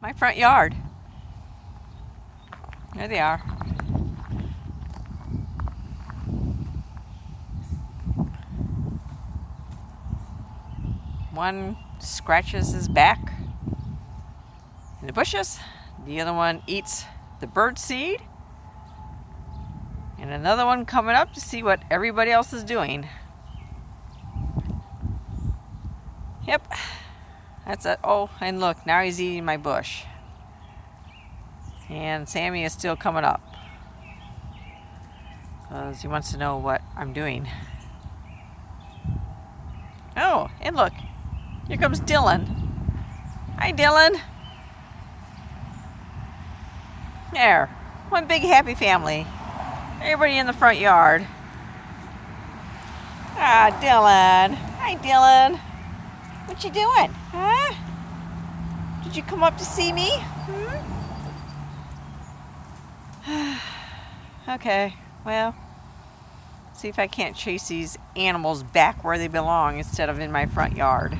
my front yard. There they are. One scratches his back in the bushes. The other one eats the bird seed. And another one coming up to see what everybody else is doing. Yep. That's it. Oh, and look, now he's eating my bush. And Sammy is still coming up, because he wants to know what I'm doing. Oh, and look, here comes Dylan. Hi, Dylan. There, one big happy family. Everybody in the front yard. Ah, Dylan. Hi, Dylan. What you doing? Huh? Did you come up to see me? Okay, well, see if I can't chase these animals back where they belong instead of in my front yard.